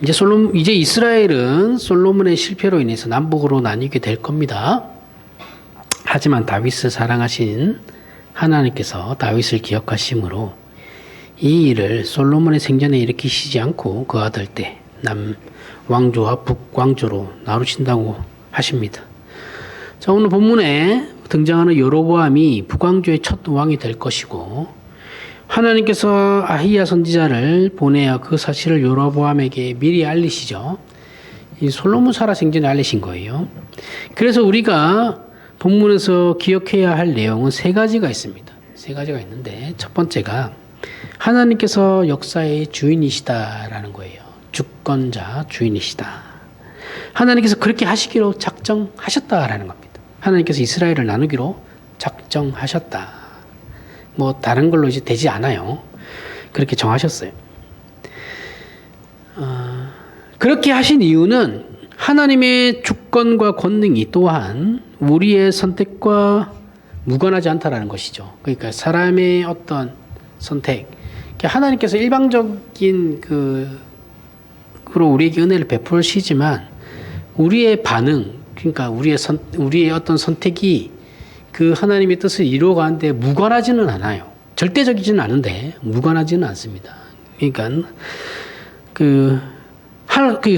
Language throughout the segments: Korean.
이제 이스라엘은 솔로몬의 실패로 인해서 남북으로 나뉘게 될 겁니다. 하지만 다윗을 사랑하신 하나님께서 다윗을 기억하심으로 이 일을 솔로몬의 생전에 일으키시지 않고 그 아들 때 남왕조와 북왕조로 나누신다고 하십니다. 자, 오늘 본문에 등장하는 여로보암이 북왕조의 첫 왕이 될 것이고 하나님께서 아히야 선지자를 보내어 그 사실을 여로보암에게 미리 알리시죠. 이 솔로몬 살아 생전에 알리신 거예요. 그래서 우리가 본문에서 기억해야 할 내용은 세 가지가 있습니다. 세 가지가 있는데 첫 번째가 하나님께서 역사의 주인이시다라는 거예요. 주권자 주인이시다. 하나님께서 그렇게 하시기로 작정하셨다라는 겁니다. 하나님께서 이스라엘을 나누기로 작정하셨다. 뭐 다른 걸로 이제 되지 않아요. 그렇게 정하셨어요. 그렇게 하신 이유는 하나님의 주권과 권능이 또한 우리의 선택과 무관하지 않다라는 것이죠. 그러니까 사람의 어떤 선택, 하나님께서 일방적인 그로 우리에게 은혜를 베푸시지만 우리의 반응, 그러니까 우리의 어떤 선택이 그 하나님의 뜻을 이루어가는데 무관하지는 않아요. 절대적이지는 않은데 무관하지는 않습니다. 그러니까 그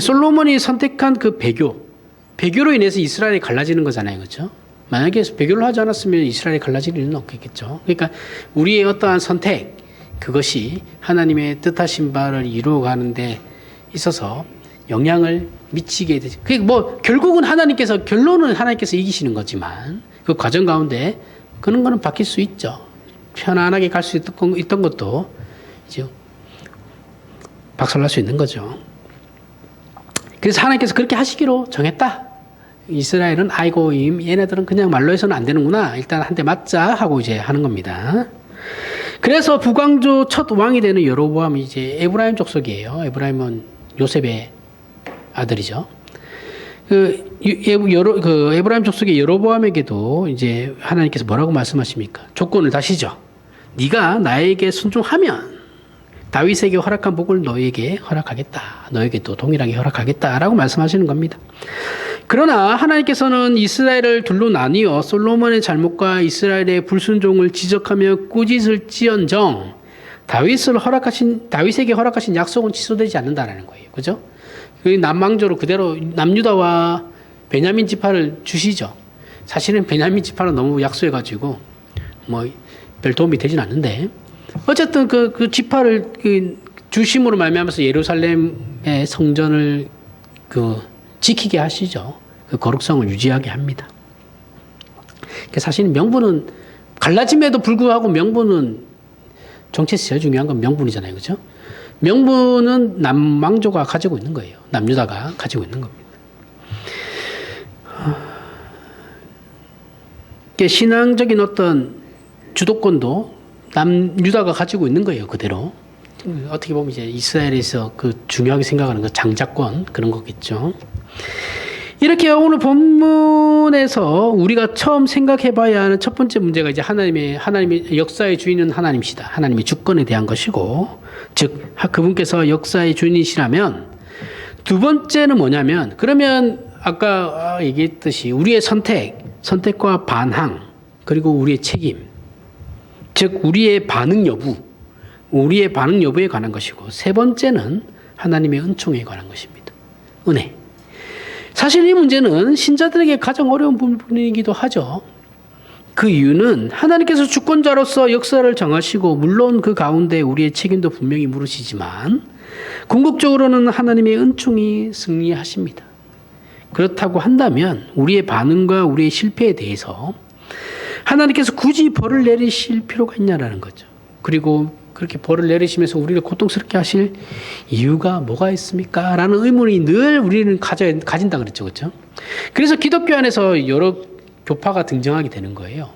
솔로몬이 선택한 그 배교로 인해서 이스라엘이 갈라지는 거잖아요, 그렇죠? 만약에 배교를 하지 않았으면 이스라엘이 갈라질 일은 없겠죠. 그러니까 우리의 어떠한 선택, 그것이 하나님의 뜻하신 바를 이루어가는데 있어서 영향을 미치게 되죠. 결국은 결론은 하나님께서 이기시는 거지만 그 과정 가운데 그런 거는 바뀔 수 있죠. 편안하게 갈 수 있던 것도 이제 박살날 수 있는 거죠. 그래서 하나님께서 그렇게 하시기로 정했다. 이스라엘은 아이고 얘네들은 그냥 말로 해서는 안 되는구나. 일단 한 대 맞자 하고 이제 하는 겁니다. 그래서 북왕조 첫 왕이 되는 여로보암이 이제 에브라임 족속이에요. 에브라임은 요셉의 아들이죠. 에브라임 족속의 여로보암에게도 이제 하나님께서 뭐라고 말씀하십니까? 조건을 다시죠. 네가 나에게 순종하면 다윗에게 허락한 복을 너에게 허락하겠다. 너에게도 동일하게 허락하겠다라고 말씀하시는 겁니다. 그러나 하나님께서는 이스라엘을 둘로 나뉘어 솔로몬의 잘못과 이스라엘의 불순종을 지적하며 꾸짖을지언정 다윗에게 허락하신 약속은 취소되지 않는다라는 거예요. 그죠? 남왕조로 그대로 남유다와 베냐민 지파를 주시죠. 사실은 베냐민 지파는 너무 약소해가지고 별 도움이 되진 않는데 어쨌든 그 지파를 주심으로 말미암아서 예루살렘의 성전을 지키게 하시죠. 그 거룩성을 유지하게 합니다. 사실 명분은 갈라짐에도 불구하고 명분은 정치에서 제일 중요한 건 명분이잖아요, 그렇죠? 명분은 남왕조가 가지고 있는 거예요. 남유다가 가지고 있는 겁니다. 신앙적인 어떤 주도권도 남유다가 가지고 있는 거예요, 그대로. 어떻게 보면 이제 이스라엘에서 중요하게 생각하는 장자권 그런 거겠죠. 이렇게 오늘 본문에서 우리가 처음 생각해봐야 하는 첫 번째 문제가 이제 하나님의 역사의 주인은 하나님이시다. 하나님의 주권에 대한 것이고, 즉 그분께서 역사의 주인이시라면 두 번째는 뭐냐면 그러면 아까 얘기했듯이 우리의 선택과 반항 그리고 우리의 책임, 즉 우리의 반응 여부에 관한 것이고 세 번째는 하나님의 은총에 관한 것입니다. 은혜. 사실 이 문제는 신자들에게 가장 어려운 부분이기도 하죠. 그 이유는 하나님께서 주권자로서 역사를 정하시고 물론 그 가운데 우리의 책임도 분명히 물으시지만 궁극적으로는 하나님의 은총이 승리하십니다. 그렇다고 한다면 우리의 반응과 우리의 실패에 대해서 하나님께서 굳이 벌을 내리실 필요가 있냐라는 거죠. 그리고 그렇게 벌을 내리시면서 우리를 고통스럽게 하실 이유가 뭐가 있습니까? 라는 의문이 늘 우리는 가진다 그랬죠. 그렇죠? 그래서 기독교 안에서 여러 교파가 등장하게 되는 거예요.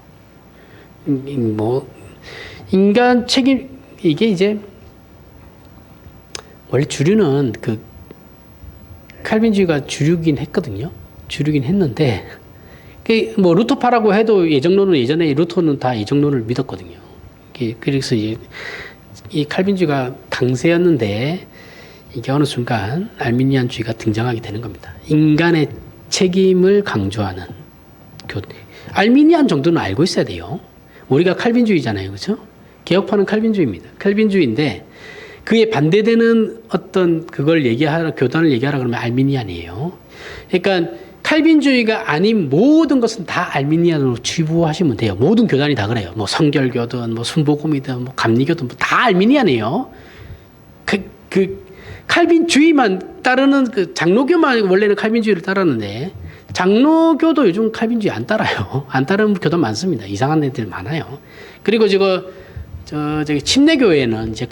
인간 책임, 이게 이제 원래 주류는 칼빈주의가 주류긴 했거든요. 주류긴 했는데 루터파라고 해도 예전에 루터는 다 예정론을 믿었거든요. 그래서 이 칼빈주의가 강세였는데 이게 어느 순간 알미니안주의가 등장하게 되는 겁니다. 인간의 책임을 강조하는 교대. 알미니안 정도는 알고 있어야 돼요. 우리가 칼빈주의잖아요. 그렇죠? 개혁파는 칼빈주의입니다. 칼빈주의인데 그에 반대되는 어떤 그걸 교단을 얘기하라 그러면 알미니안이에요. 그러니까 칼빈주의가 아닌 모든 것은 다 알미니안으로 치부하시면 돼요. 모든 교단이 다 그래요. 뭐 성결교든, 뭐 순복음이든, 뭐 감리교든, 뭐 다 알미니안이에요. 칼빈주의만 따르는 장로교만 원래는 칼빈주의를 따르는데 장로교도 요즘 칼빈주의 안 따라요. 안 따르는 교단 많습니다. 이상한 애들 많아요. 그리고 저기 침례교회는 이제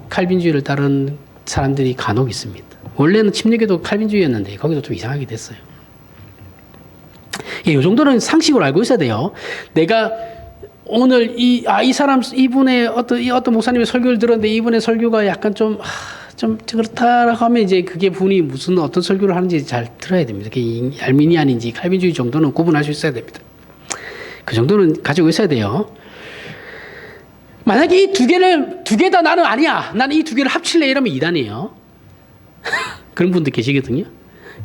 칼빈주의를 따르는 사람들이 간혹 있습니다. 원래는 침례교도 칼빈주의였는데 거기도 좀 이상하게 됐어요. 이 정도는 상식으로 알고 있어야 돼요. 내가 오늘 이분의 어떤 목사님의 설교를 들었는데 이분의 설교가 약간 좀 그렇다라고 하면 이제 그게 분이 무슨 어떤 설교를 하는지 잘 들어야 됩니다. 그게 알미니안인지 칼빈주의 정도는 구분할 수 있어야 됩니다. 그 정도는 가지고 있어야 돼요. 만약에 이 두 개 다 나는 아니야. 나는 이 두 개를 합칠래 이러면 이단이에요. 그런 분들 계시거든요.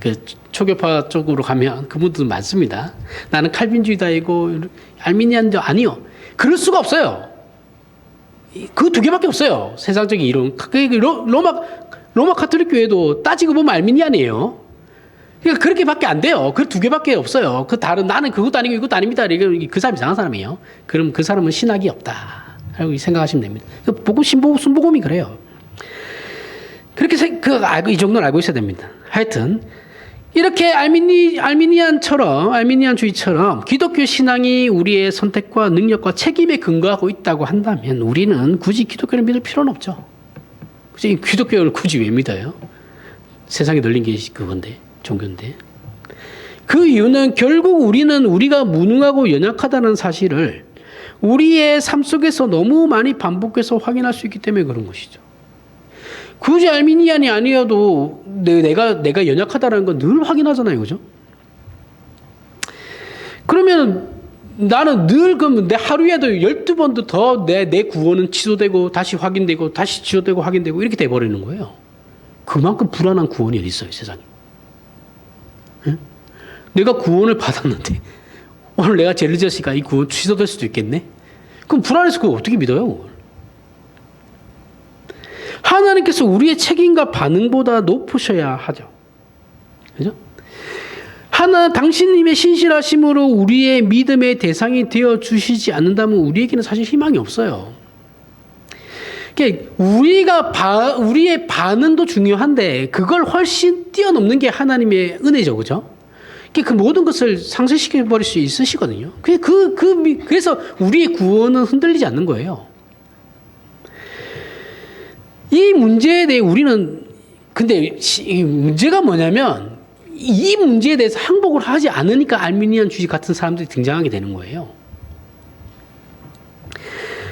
그 초교파 쪽으로 가면 그분들 많습니다. 나는 칼빈주의다이고 알미니안도 아니요. 그럴 수가 없어요. 그 두 개밖에 없어요. 세상적인 이론. 로마 카톨릭 교회도 따지고 보면 알미니안이에요. 그러니까 그렇게밖에 안 돼요. 그 두 개밖에 없어요. 나는 그것도 아니고 이것도 아닙니다. 그 사람 이상한 사람이에요. 그럼 그 사람은 신학이 없다. 라고 생각하시면 됩니다. 순복음이 그래요. 그렇게 이 정도는 알고 있어야 됩니다. 하여튼 이렇게 알미니안주의처럼 기독교 신앙이 우리의 선택과 능력과 책임에 근거하고 있다고 한다면 우리는 굳이 기독교를 믿을 필요는 없죠. 굳이 기독교를 굳이 왜 믿어요? 세상에 널린 게 그건데, 종교인데. 그 이유는 결국 우리가 무능하고 연약하다는 사실을 우리의 삶 속에서 너무 많이 반복해서 확인할 수 있기 때문에 그런 것이죠. 굳이 알미니안이 아니어도 내가 연약하다는 건 늘 확인하잖아요. 그죠? 그러면 나는 늘 그럼 내 하루에도 12번도 더 내 구원은 취소되고 다시 확인되고 다시 취소되고 확인되고 이렇게 돼버리는 거예요. 그만큼 불안한 구원이 어디 있어요, 세상에. 응? 내가 구원을 받았는데 오늘 내가 죄를 지었으니까 이 구원 취소될 수도 있겠네? 그럼 불안해서 그걸 어떻게 믿어요? 그걸? 하나님께서 우리의 책임과 반응보다 높으셔야 하죠. 그죠? 당신님의 신실하심으로 우리의 믿음의 대상이 되어 주시지 않는다면 우리에게는 사실 희망이 없어요. 우리의 반응도 중요한데 그걸 훨씬 뛰어넘는 게 하나님의 은혜죠. 그죠? 그 모든 것을 상쇄시켜버릴 수 있으시거든요. 그래서 우리의 구원은 흔들리지 않는 거예요. 이 문제에 대해 근데 이 문제가 뭐냐면 이 문제에 대해서 항복을 하지 않으니까 알미니안주의 같은 사람들이 등장하게 되는 거예요.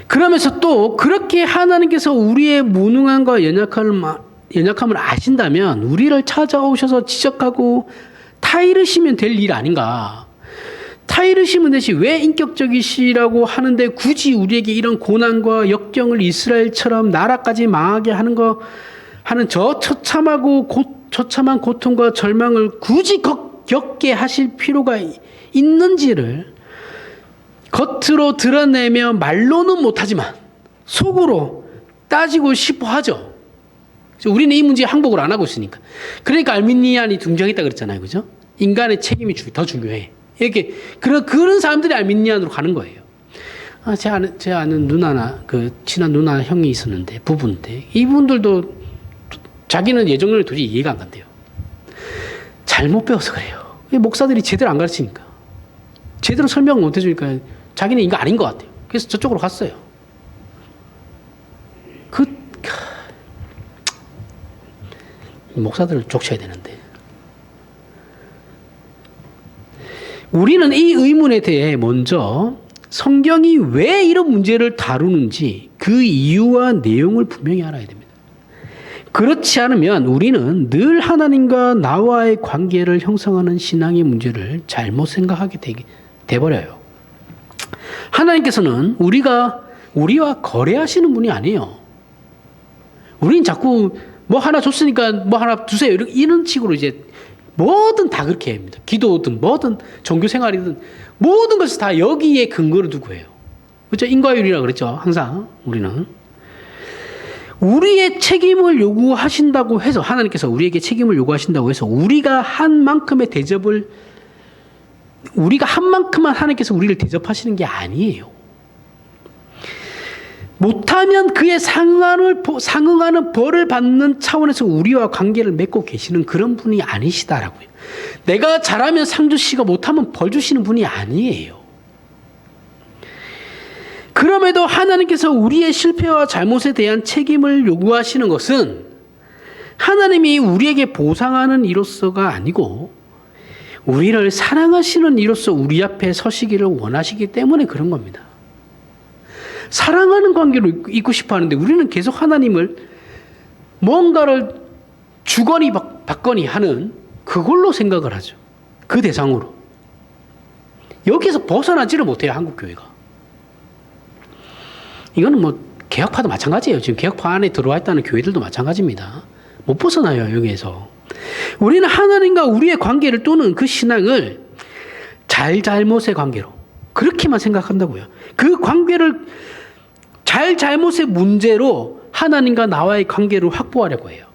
그러면서 또 그렇게 하나님께서 우리의 무능함과 연약함을 아신다면 우리를 찾아오셔서 지적하고 타이르시면 될 일 아닌가. 타이르시면 되시 왜 인격적이시라고 하는데 굳이 우리에게 이런 고난과 역경을 이스라엘처럼 나라까지 망하게 하는 저 처참한 고통과 절망을 굳이 겪게 하실 필요가 있는지를 겉으로 드러내며 말로는 못하지만 속으로 따지고 싶어 하죠. 우리는 이 문제에 항복을 안 하고 있으니까. 그러니까 알미니안이 등장했다 그랬잖아요. 그죠? 인간의 책임이 더 중요해. 이렇게 그런 사람들이 알미니안으로 가는 거예요. 제 아는 누나나 친한 누나 형이 있었는데 부부인데 이분들도 자기는 예정론이 도저히 이해가 안 간대요. 잘못 배워서 그래요. 목사들이 제대로 안 가르치니까 제대로 설명 못 해주니까 자기는 이거 아닌 것 같아요. 그래서 저쪽으로 갔어요. 목사들을 족쳐야 되는데. 우리는 이 의문에 대해 먼저 성경이 왜 이런 문제를 다루는지 그 이유와 내용을 분명히 알아야 됩니다. 그렇지 않으면 우리는 늘 하나님과 나와의 관계를 형성하는 신앙의 문제를 잘못 생각하게 돼버려요. 하나님께서는 우리와 거래하시는 분이 아니에요. 우리는 자꾸 뭐 하나 줬으니까 뭐 하나 주세요. 이런 식으로 이제 뭐든 다 그렇게 합니다. 기도든 뭐든 종교 생활이든 모든 것을 다 여기에 근거를 두고 해요. 그렇죠? 인과율이라 그랬죠. 항상 우리는. 우리의 책임을 요구하신다고 해서 하나님께서 우리에게 책임을 요구하신다고 해서 우리가 한 만큼의 대접을 우리가 한 만큼만 하나님께서 우리를 대접하시는 게 아니에요. 못하면 그에 상응하는 벌을 받는 차원에서 우리와 관계를 맺고 계시는 그런 분이 아니시다라고요. 내가 잘하면 상 주시고 못하면 벌 주시는 분이 아니에요. 그럼에도 하나님께서 우리의 실패와 잘못에 대한 책임을 요구하시는 것은 하나님이 우리에게 보상하는 이로서가 아니고 우리를 사랑하시는 이로서 우리 앞에 서시기를 원하시기 때문에 그런 겁니다. 사랑하는 관계로 있고 싶어 하는데 우리는 계속 하나님을 뭔가를 주거니 받거니 하는 그걸로 생각을 하죠. 그 대상으로. 여기에서 벗어나지를 못해요, 한국교회가. 이거는 뭐 개혁파도 마찬가지예요. 지금 개혁파 안에 들어와 있다는 교회들도 마찬가지입니다. 못 벗어나요, 여기에서. 우리는 하나님과 우리의 관계를 또는 그 신앙을 잘잘못의 관계로 그렇게만 생각한다고요. 그 관계를 잘잘못의 문제로 하나님과 나와의 관계를 확보하려고 해요.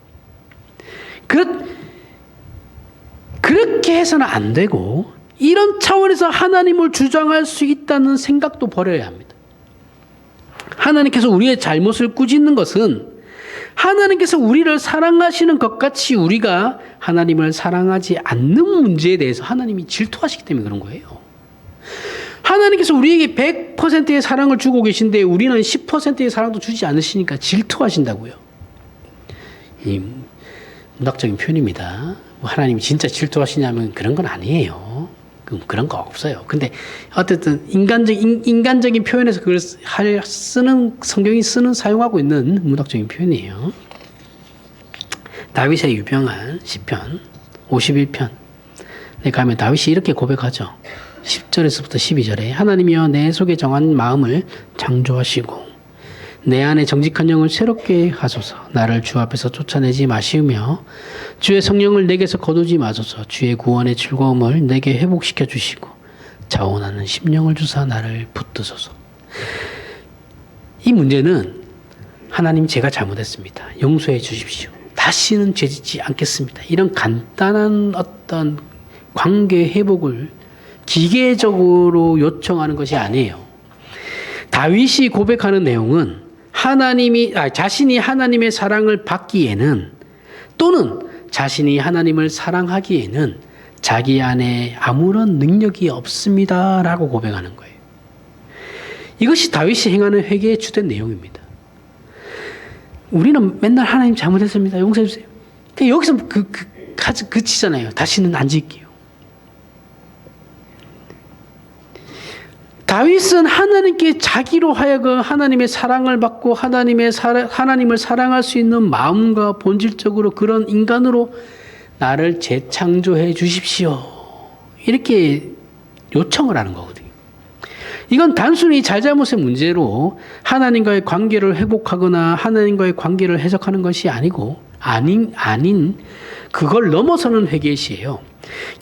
그렇게 해서는 안 되고 이런 차원에서 하나님을 주장할 수 있다는 생각도 버려야 합니다. 하나님께서 우리의 잘못을 꾸짖는 것은 하나님께서 우리를 사랑하시는 것 같이 우리가 하나님을 사랑하지 않는 문제에 대해서 하나님이 질투하시기 때문에 그런 거예요. 하나님께서 우리에게 100%의 사랑을 주고 계신데 우리는 10%의 사랑도 주지 않으시니까 질투하신다고요. 이 문학적인 표현입니다. 하나님이 진짜 질투하시냐면 그런 건 아니에요. 그런 거 없어요. 근데 어쨌든 인간적인 표현에서 그걸 성경이 사용하고 있는 문학적인 표현이에요. 다윗의 유명한 시편 51편. 네, 가면 다윗이 이렇게 고백하죠. 10절에서부터 12절에 하나님이여 내 속에 정한 마음을 창조하시고 내 안에 정직한 영을 새롭게 하소서. 나를 주 앞에서 쫓아내지 마시며 주의 성령을 내게서 거두지 마소서. 주의 구원의 즐거움을 내게 회복시켜 주시고 자원하는 심령을 주사 나를 붙드소서. 이 문제는 하나님 제가 잘못했습니다. 용서해 주십시오. 다시는 죄짓지 않겠습니다. 이런 간단한 어떤 관계 회복을 기계적으로 요청하는 것이 아니에요. 다윗이 고백하는 내용은 자신이 하나님의 사랑을 받기에는 또는 자신이 하나님을 사랑하기에는 자기 안에 아무런 능력이 없습니다라고 고백하는 거예요. 이것이 다윗이 행하는 회개의 주된 내용입니다. 우리는 맨날 하나님 잘못했습니다. 용서해 주세요. 여기서 그치잖아요. 다시는 안 짓게요. 다윗은 하나님께 자기로 하여금 하나님의 사랑을 받고 하나님을 사랑할 수 있는 마음과 본질적으로 그런 인간으로 나를 재창조해 주십시오. 이렇게 요청을 하는 거거든요. 이건 단순히 잘잘못의 문제로 하나님과의 관계를 회복하거나 하나님과의 관계를 해석하는 것이 아니고 아닌 그걸 넘어서는 회개의 시예요.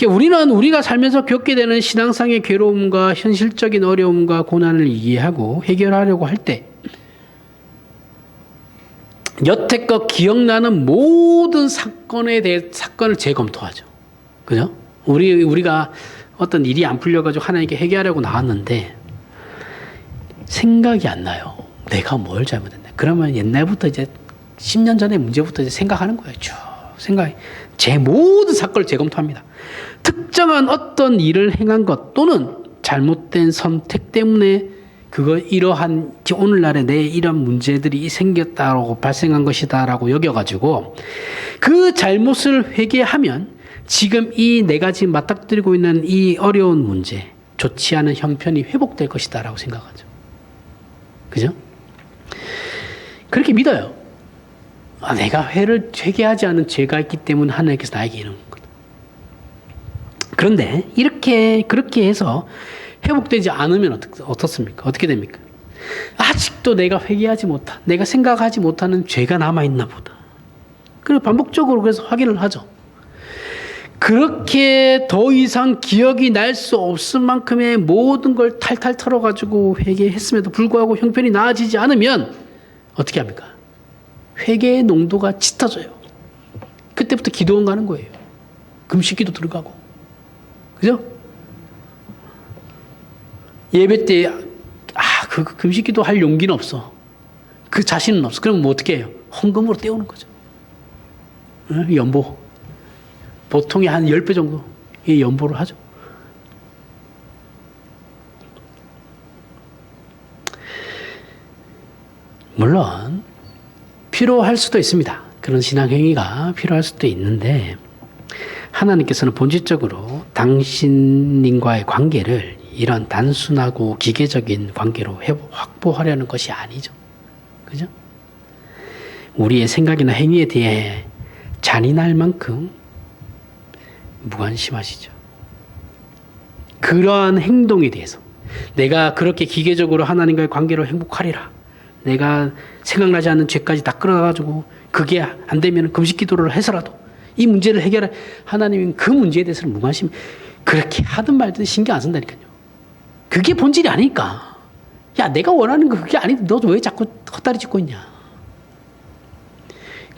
우리는 우리가 살면서 겪게 되는 신앙상의 괴로움과 현실적인 어려움과 고난을 이해하고 해결하려고 할 때 여태껏 기억나는 모든 사건을 재검토하죠. 그죠? 우리가 어떤 일이 안 풀려가지고 하나님께 회개하려고 나왔는데 생각이 안 나요. 내가 뭘 잘못했나. 그러면 옛날부터 이제 10년 전의 문제부터 이제 생각하는 거예요. 쭉 제 모든 사건을 재검토합니다. 특정한 어떤 일을 행한 것 또는 잘못된 선택 때문에 이러한 오늘날에 내 이런 문제들이 생겼다고 발생한 것이다라고 여겨가지고 그 잘못을 회개하면 지금 이 내가 지금 맞닥뜨리고 있는 이 어려운 문제, 좋지 않은 형편이 회복될 것이다라고 생각하죠. 그죠? 그렇게 믿어요. 내가 회개하지 않은 죄가 있기 때문에 하나님께서 나에게 이런 거다. 그런데 그렇게 해서 회복되지 않으면 어떻습니까? 어떻게 됩니까? 아직도 내가 생각하지 못하는 죄가 남아있나 보다. 그리고 반복적으로 그래서 확인을 하죠. 그렇게 더 이상 기억이 날 수 없을 만큼의 모든 걸 탈탈 털어가지고 회개했음에도 불구하고 형편이 나아지지 않으면 어떻게 합니까? 회개의 농도가 짙어져요. 그때부터 기도원 가는 거예요. 금식기도 들어가고. 그죠? 예배 때, 그 금식기도 할 용기는 없어. 그 자신은 없어. 그럼 뭐 어떻게 해요? 헌금으로 떼우는 거죠. 연보. 보통이 한 10배 정도 이 연보를 하죠. 물론 필요할 수도 있습니다. 그런 신앙행위가 필요할 수도 있는데 하나님께서는 본질적으로 당신님과의 관계를 이런 단순하고 기계적인 관계로 확보하려는 것이 아니죠. 그죠? 우리의 생각이나 행위에 대해 잔인할 만큼 무관심하시죠. 그러한 행동에 대해서 내가 그렇게 기계적으로 하나님과의 관계로 행복하리라. 내가 생각나지 않는 죄까지 다 끌어가지고 그게 안 되면 금식 기도를 해서라도 이 문제를 해결해. 하나님은 그 문제에 대해서는 무관심. 그렇게 하든 말든 신경 안 쓴다니까요. 그게 본질이 아니니까. 야, 내가 원하는 거 그게 아닌데 너 왜 자꾸 헛다리 짚고 있냐.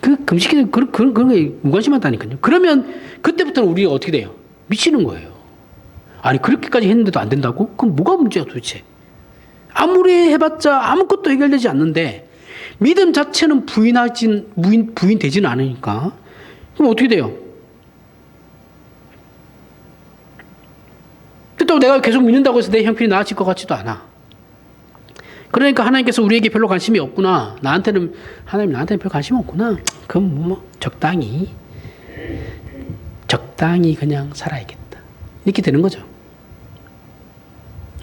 그 금식 기도 그런 게 무관심하다니까요. 그러면 그때부터는 우리가 어떻게 돼요? 미치는 거예요. 아니 그렇게까지 했는데도 안 된다고? 그럼 뭐가 문제야 도대체? 아무리 해봤자 아무것도 해결되지 않는데 믿음 자체는 부인되지는 않으니까 그럼 어떻게 돼요? 또 내가 계속 믿는다고 해서 내 형편이 나아질 것 같지도 않아. 그러니까 하나님께서 우리에게 별로 관심이 없구나. 하나님 나한테는 별 관심 없구나. 그럼 적당히 그냥 살아야겠다. 이렇게 되는 거죠.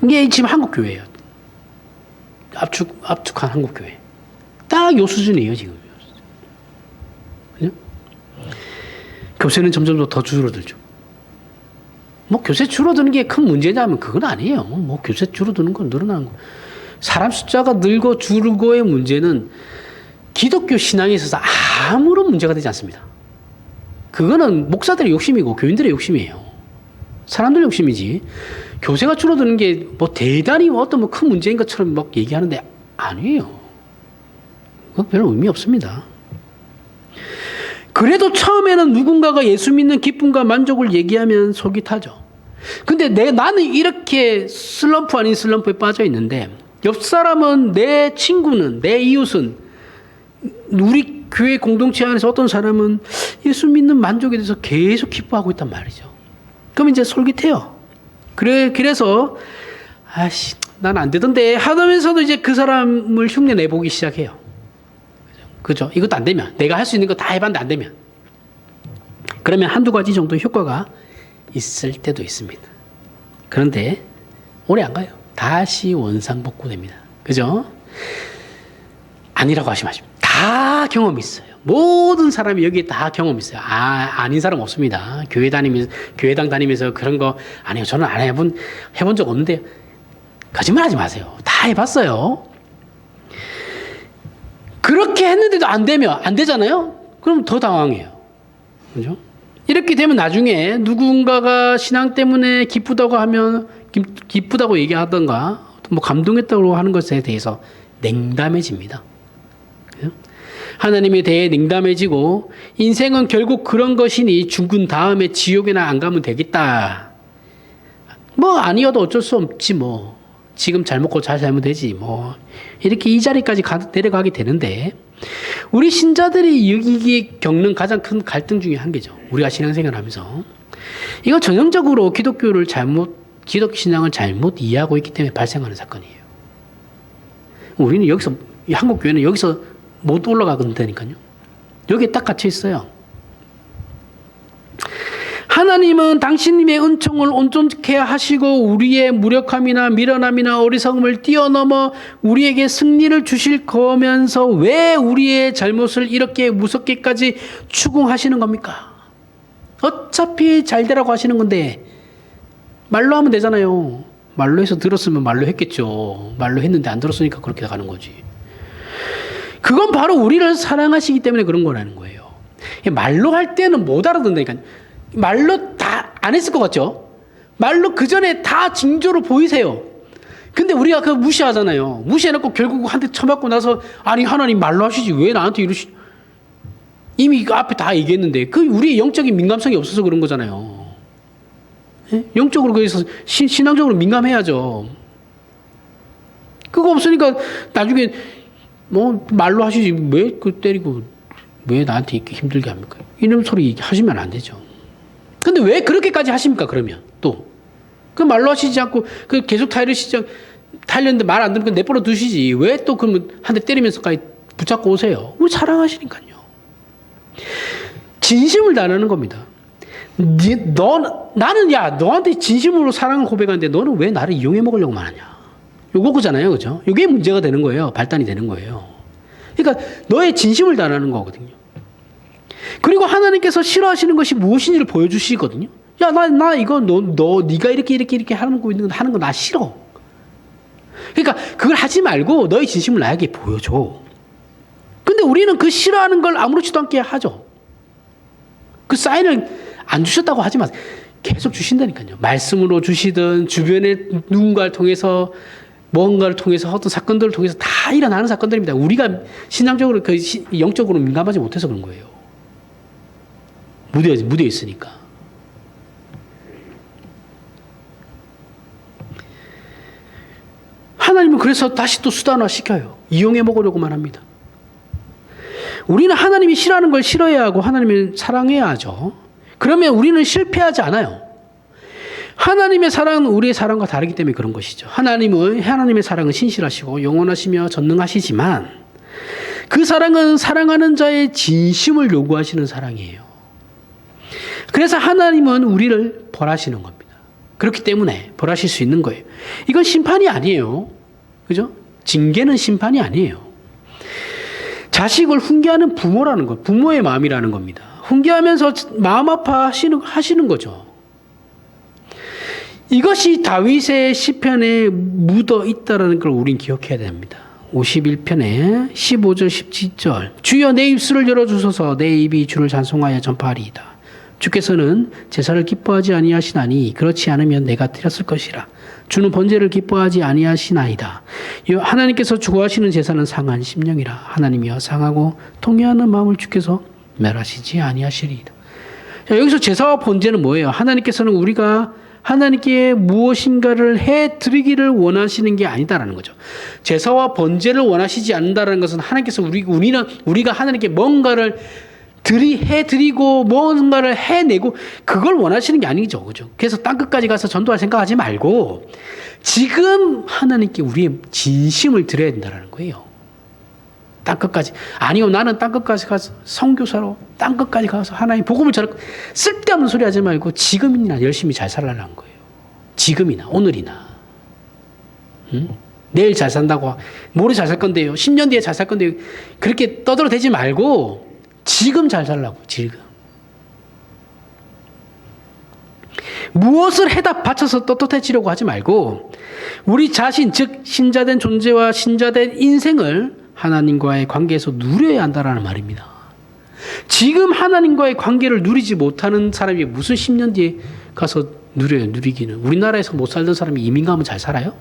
이게 지금 한국교회예요. 압축한 한국교회. 딱 요 수준이에요, 지금. 그죠? 교세는 점점 더 줄어들죠. 교세 줄어드는 게 큰 문제냐면 그건 아니에요. 교세 줄어드는 건 늘어나는 거. 사람 숫자가 늘고 줄고의 문제는 기독교 신앙에 있어서 아무런 문제가 되지 않습니다. 그거는 목사들의 욕심이고 교인들의 욕심이에요. 사람들 욕심이지. 교세가 줄어드는 게 대단히 어떤 큰 문제인 것처럼 얘기하는데 아니에요. 그건 별 의미 없습니다. 그래도 처음에는 누군가가 예수 믿는 기쁨과 만족을 얘기하면 속이 타죠. 근데 나는 이렇게 슬럼프 아닌 슬럼프에 빠져 있는데 옆 사람은 내 친구는 내 이웃은 우리 교회 공동체 안에서 어떤 사람은 예수 믿는 만족에 대해서 계속 기뻐하고 있단 말이죠. 그럼 이제 솔깃해요. 그래서 난 안 되던데 하면서도 이제 그 사람을 흉내 내보기 시작해요. 그죠? 이것도 안 되면 내가 할 수 있는 거 다 해봤는데 안 되면 그러면 한두 가지 정도 효과가 있을 때도 있습니다. 그런데 오래 안 가요. 다시 원상복구됩니다. 그죠? 아니라고 하시면 다 경험이 있어요. 모든 사람이 여기에 다 경험이 있어요. 아닌 사람 없습니다. 교회당 다니면서 그런 거 아니요. 저는 안 해본 적 없는데 거짓말 하지 마세요. 다 해봤어요. 그렇게 했는데도 안 되잖아요? 그럼 더 당황해요. 그죠? 이렇게 되면 나중에 누군가가 신앙 때문에 기쁘다고 얘기하던가, 감동했다고 하는 것에 대해서 냉담해집니다. 그죠? 하나님에 대해 냉담해지고, 인생은 결국 그런 것이니 죽은 다음에 지옥에나 안 가면 되겠다. 아니어도 어쩔 수 없지, 지금 잘 먹고 잘 살면 되지, 이렇게 이 자리까지 내려가게 되는데, 우리 신자들이 여기 겪는 가장 큰 갈등 중에 한 개죠. 우리가 신앙생활을 하면서. 이거 전형적으로 기독교 신앙을 잘못 이해하고 있기 때문에 발생하는 사건이에요. 우리는 한국교회는 여기서 못 올라가거든요. 여기에 딱 갇혀 있어요. 하나님은 당신님의 은총을 온전케 하시고 우리의 무력함이나 미련함이나 어리석음을 뛰어넘어 우리에게 승리를 주실 거면서 왜 우리의 잘못을 이렇게 무섭게까지 추궁하시는 겁니까? 어차피 잘 되라고 하시는 건데 말로 하면 되잖아요. 말로 해서 들었으면 말로 했겠죠. 말로 했는데 안 들었으니까 그렇게 가는 거지. 그건 바로 우리를 사랑하시기 때문에 그런 거라는 거예요. 말로 할 때는 못 알아듣는다니까요. 말로 다 안 했을 것 같죠? 말로 그 전에 다 징조로 보이세요. 근데 우리가 그거 무시하잖아요. 무시해놓고 결국 한 대 쳐맞고 나서 아니 하나님 말로 하시지 왜 나한테 이러시? 이미 그 앞에 다 얘기했는데 그 우리의 영적인 민감성이 없어서 그런 거잖아요. 예? 영적으로 그래서 신앙적으로 민감해야죠. 그거 없으니까 나중에 뭐 말로 하시지 왜 그 때리고 왜 나한테 이렇게 힘들게 합니까? 이런 소리 하시면 안 되죠. 근데 왜 그렇게까지 하십니까? 그러면 또 그 말로 하시지 않고 그 계속 타이르는데 말 안 들으면 내버려 두시지 왜 또 그러면 한 대 때리면서까지 붙잡고 오세요? 우리 사랑하시니까요. 진심을 다하는 겁니다. 나는 너한테 진심으로 사랑을 고백하는데 너는 왜 나를 이용해 먹으려고만 하냐? 요거 그잖아요, 그죠? 요게 문제가 되는 거예요. 발단이 되는 거예요. 그러니까 너의 진심을 다하는 거거든요. 그리고 하나님께서 싫어하시는 것이 무엇인지를 보여주시거든요. 야, 나 이거 네가 이렇게 하는 거 나 싫어. 그러니까 그걸 하지 말고 너의 진심을 나에게 보여줘. 근데 우리는 그 싫어하는 걸 아무렇지도 않게 하죠. 그 사인을 안 주셨다고 하지 마세요. 계속 주신다니까요. 말씀으로 주시든 주변의 누군가를 통해서 뭔가를 통해서 어떤 사건들을 통해서 다 일어나는 사건들입니다. 우리가 신앙적으로 영적으로 민감하지 못해서 그런 거예요. 무뎌 있으니까. 하나님은 그래서 다시 또 수단화 시켜요. 이용해 먹으려고만 합니다. 우리는 하나님이 싫어하는 걸 싫어해야 하고 하나님을 사랑해야 하죠. 그러면 우리는 실패하지 않아요. 하나님의 사랑은 우리의 사랑과 다르기 때문에 그런 것이죠. 하나님의 사랑은 신실하시고 영원하시며 전능하시지만 그 사랑은 사랑하는 자의 진심을 요구하시는 사랑이에요. 그래서 하나님은 우리를 벌하시는 겁니다. 그렇기 때문에 벌하실 수 있는 거예요. 이건 심판이 아니에요. 그죠? 징계는 심판이 아니에요. 자식을 훈계하는 부모라는 것, 부모의 마음이라는 겁니다. 훈계하면서 마음 아파하시는 거죠. 이것이 다윗의 시편에 묻어 있다는 걸 우린 기억해야 됩니다. 51편에 15절 17절 주여 내 입술을 열어주소서 내 입이 주를 찬송하여 전파하리이다. 주께서는 제사를 기뻐하지 아니하시나니 그렇지 않으면 내가 드렸을 것이라. 주는 번제를 기뻐하지 아니하시나이다. 하나님께서 주고하시는 제사는 상한 심령이라. 하나님이여 상하고 통회하는 마음을 주께서 멸하시지 아니하시리이다. 자, 여기서 제사와 번제는 뭐예요? 하나님께서는 우리가 하나님께 무엇인가를 해드리기를 원하시는 게 아니다라는 거죠. 제사와 번제를 원하시지 않는다는 것은 하나님께서 우리가 하나님께 뭔가를 해드리고 뭔가를 해내고 그걸 원하시는 게 아니죠. 그죠? 그래서 땅끝까지 가서 전도할 생각하지 말고 지금 하나님께 우리의 진심을 드려야 된다는 거예요. 땅끝까지. 아니요, 나는 땅끝까지 가서 선교사로 땅끝까지 가서 하나님 복음을 전하고 쓸데없는 소리 하지 말고 지금이나 열심히 잘 살라는 거예요. 지금이나 오늘이나. 응? 내일 잘 산다고 모레 잘 살 건데요. 10년 뒤에 잘 살 건데요. 그렇게 떠들어대지 말고 지금 잘 살라고. 지금. 무엇을 해다 바쳐서 떳떳해지려고 하지 말고 우리 자신 즉 신자된 존재와 신자된 인생을 하나님과의 관계에서 누려야 한다는 말입니다. 지금 하나님과의 관계를 누리지 못하는 사람이 무슨 10년 뒤에 가서 누리기는. 우리나라에서 못 살던 사람이 이민 가면 잘 살아요?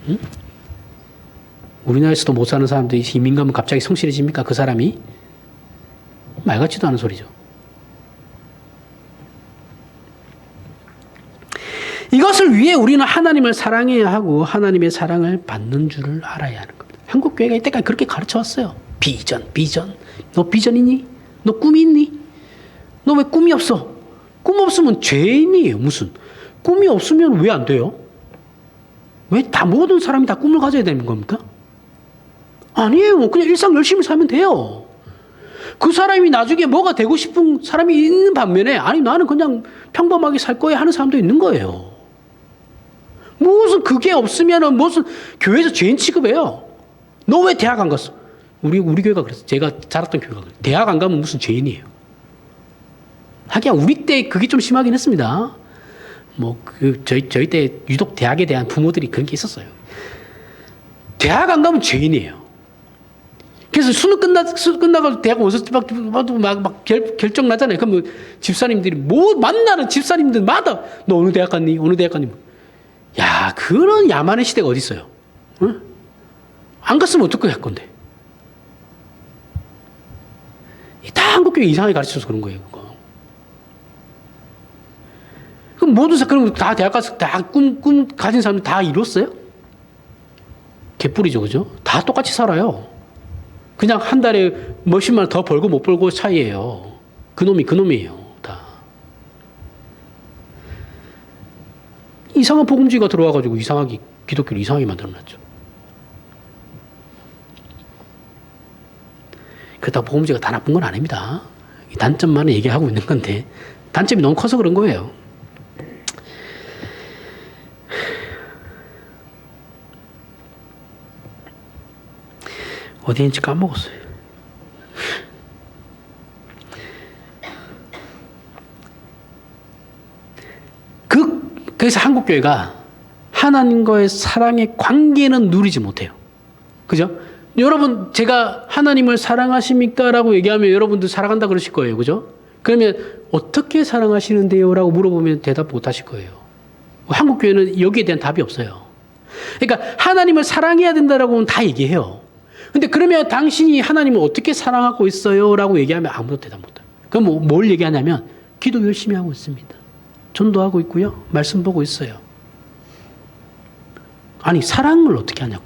응? 우리나라에서도 못 사는 사람들이 이민 가면 갑자기 성실해집니까? 그 사람이? 말 같지도 않은 소리죠. 이것을 위해 우리는 하나님을 사랑해야 하고 하나님의 사랑을 받는 줄을 알아야 하는 겁니다. 한국 교회가 이때까지 그렇게 가르쳐 왔어요. 비전. 너 비전 있니? 너 꿈이 있니? 너 왜 꿈이 없어? 꿈 없으면 죄인이에요. 무슨? 꿈이 없으면 왜 안 돼요? 왜 모든 사람이 다 꿈을 가져야 되는 겁니까? 아니에요. 그냥 일상 열심히 살면 돼요. 그 사람이 나중에 뭐가 되고 싶은 사람이 있는 반면에 아니 나는 그냥 평범하게 살 거야 하는 사람도 있는 거예요. 무슨 그게 없으면은 무슨 교회에서 죄인 취급해요. 너 왜 대학 안 갔어? 우리 교회가 그랬어. 제가 자랐던 교회가 그랬어. 대학 안 가면 무슨 죄인이에요. 하긴 우리 때 그게 좀 심하긴 했습니다. 저희 때 유독 대학에 대한 부모들이 그런 게 있었어요. 대학 안 가면 죄인이에요. 그래서 수능 끝나가지고 대학 와서 막 결정 나잖아요. 그러면 집사님들이 만나는 집사님들마다 너 어느 대학 갔니? 어느 대학 갔니? 야, 그런 야만의 시대가 어디 있어요? 응? 안 갔으면 어떻게 할 건데? 다 한국교회 이상하게 가르쳐서 그런 거예요. 그거. 그럼 그럼 다 대학 가서 다 꿈 가진 사람들 다 이뤘어요? 개뿔이죠, 그죠? 다 똑같이 살아요. 그냥 한 달에 몇십만 원 더 벌고 못 벌고 차이예요. 그놈이에요, 다. 이상한 복음주의가 들어와가지고 이상하게, 기독교를 이상하게 만들어놨죠. 그렇다고 복음주의가 다 나쁜 건 아닙니다. 단점만 얘기하고 있는 건데, 단점이 너무 커서 그런 거예요. 어디에 있는지 까먹었어요. 그래서 한국교회가 하나님과의 사랑의 관계는 누리지 못해요. 그죠? 여러분, 제가 하나님을 사랑하십니까? 라고 얘기하면 여러분들 사랑한다 그러실 거예요. 그죠? 그러면 어떻게 사랑하시는데요? 라고 물어보면 대답 못 하실 거예요. 한국교회는 여기에 대한 답이 없어요. 그러니까 하나님을 사랑해야 된다라고 하면 다 얘기해요. 근데 그러면 당신이 하나님을 어떻게 사랑하고 있어요? 라고 얘기하면 아무도 대답 못해요. 그럼 뭘 얘기하냐면 기도 열심히 하고 있습니다. 전도하고 있고요. 말씀 보고 있어요. 아니, 사랑을 어떻게 하냐고.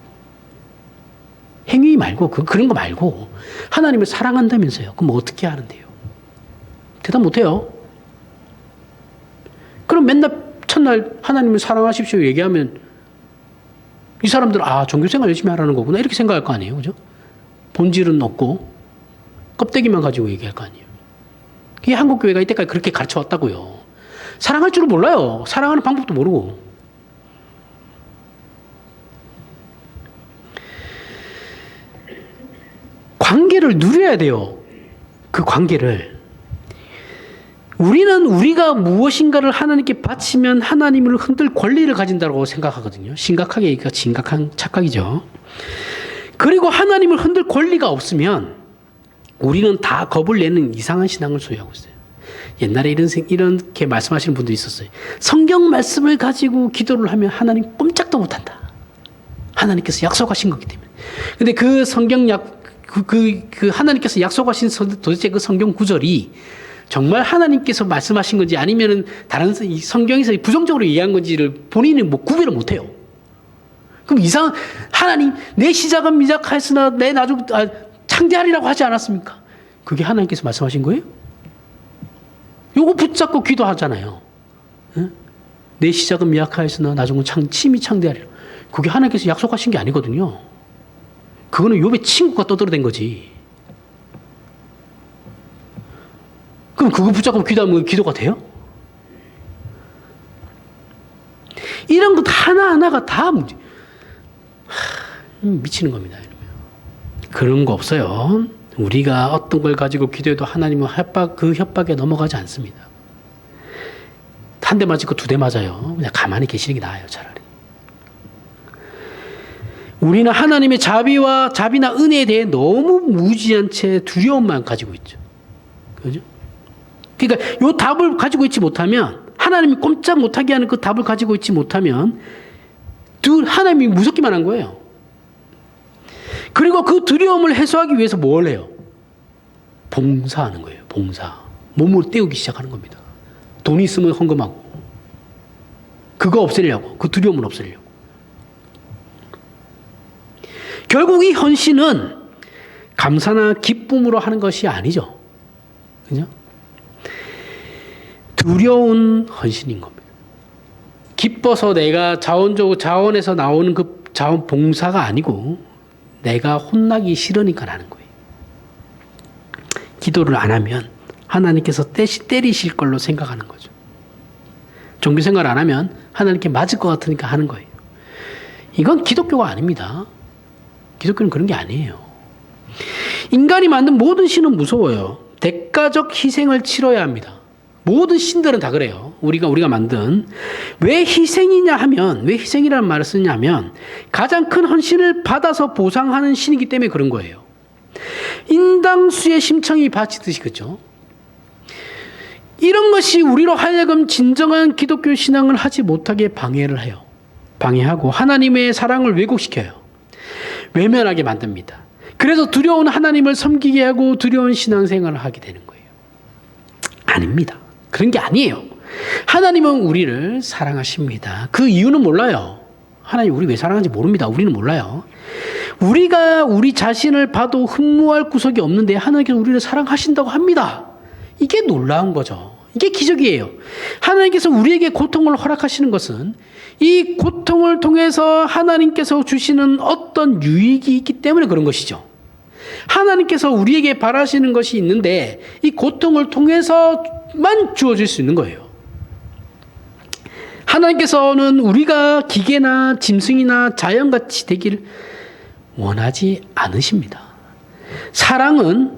행위 말고, 그런 거 말고 하나님을 사랑한다면서요. 그럼 어떻게 하는데요? 대답 못해요. 그럼 맨날 첫날 하나님을 사랑하십시오 얘기하면 이 사람들은 종교생활 열심히 하라는 거구나 이렇게 생각할 거 아니에요. 그죠? 본질은 없고 껍데기만 가지고 얘기할 거 아니에요. 그게 한국교회가 이때까지 그렇게 가르쳐왔다고요. 사랑할 줄을 몰라요. 사랑하는 방법도 모르고. 관계를 누려야 돼요. 그 관계를. 우리는 우리가 무엇인가를 하나님께 바치면 하나님을 흔들 권리를 가진다고 생각하거든요. 심각하게 얘기가 심각한 착각이죠. 그리고 하나님을 흔들 권리가 없으면 우리는 다 겁을 내는 이상한 신앙을 소유하고 있어요. 옛날에 이렇게 말씀하시는 분도 있었어요. 성경 말씀을 가지고 기도를 하면 하나님 꼼짝도 못한다. 하나님께서 약속하신 거기 때문에. 근데 그 성경 하나님께서 약속하신 도대체 그 성경 구절이 정말 하나님께서 말씀하신 건지 아니면은 다른 성경에서 부정적으로 이해한 건지를 본인은 구별을 못해요. 그럼 하나님 내 시작은 미약하였으나 내 나중 창대하리라고 하지 않았습니까? 그게 하나님께서 말씀하신 거예요? 요거 붙잡고 기도하잖아요. 응? 내 시작은 미약하였으나 나중은 심히 창대하리라. 그게 하나님께서 약속하신 게 아니거든요. 그거는 욥의 친구가 떠들어댄 거지. 그럼 그거 붙잡고 기도하면 기도가 돼요? 이런 것 하나하나가 다 문제. 미치는 겁니다. 그런 거 없어요. 우리가 어떤 걸 가지고 기도해도 하나님은 그 협박에 넘어가지 않습니다. 한 대 맞고 두 대 맞아요. 그냥 가만히 계시는 게 나아요, 차라리. 우리는 하나님의 자비나 은혜에 대해 너무 무지한 채 두려움만 가지고 있죠. 그죠? 그러니까 요 답을 가지고 있지 못하면, 하나님이 꼼짝 못하게 하는 그 답을 가지고 있지 못하면 하나님이 무섭기만 한 거예요. 그리고 그 두려움을 해소하기 위해서 뭘 해요? 봉사하는 거예요. 봉사. 몸을 떼우기 시작하는 겁니다. 돈 있으면 헌금하고. 그거 없애려고. 그 두려움을 없애려고. 결국 이 헌신은 감사나 기쁨으로 하는 것이 아니죠. 그죠? 두려운 헌신인 겁니다. 기뻐서 내가 자원에서 나오는 그 자원 봉사가 아니고 내가 혼나기 싫으니까 하는 거예요. 기도를 안 하면 하나님께서 때리실 걸로 생각하는 거죠. 종교생활 안 하면 하나님께 맞을 것 같으니까 하는 거예요. 이건 기독교가 아닙니다. 기독교는 그런 게 아니에요. 인간이 만든 모든 신은 무서워요. 대가적 희생을 치러야 합니다. 모든 신들은 다 그래요. 우리가 만든. 왜 희생이라는 말을 쓰냐면 가장 큰 헌신을 받아서 보상하는 신이기 때문에 그런 거예요. 인당수의 심청이 바치듯이, 그죠? 이런 것이 우리로 하여금 진정한 기독교 신앙을 하지 못하게 방해를 해요. 방해하고 하나님의 사랑을 왜곡시켜요. 외면하게 만듭니다. 그래서 두려운 하나님을 섬기게 하고 두려운 신앙생활을 하게 되는 거예요. 아닙니다. 그런 게 아니에요. 하나님은 우리를 사랑하십니다. 그 이유는 몰라요. 하나님 우리 왜 사랑하는지 모릅니다. 우리는 몰라요. 우리가 우리 자신을 봐도 흠모할 구석이 없는데 하나님께서 우리를 사랑하신다고 합니다. 이게 놀라운 거죠. 이게 기적이에요. 하나님께서 우리에게 고통을 허락하시는 것은 이 고통을 통해서 하나님께서 주시는 어떤 유익이 있기 때문에 그런 것이죠. 하나님께서 우리에게 바라시는 것이 있는데 이 고통을 통해서만 주어질 수 있는 거예요. 하나님께서는 우리가 기계나 짐승이나 자연같이 되기를 원하지 않으십니다. 사랑을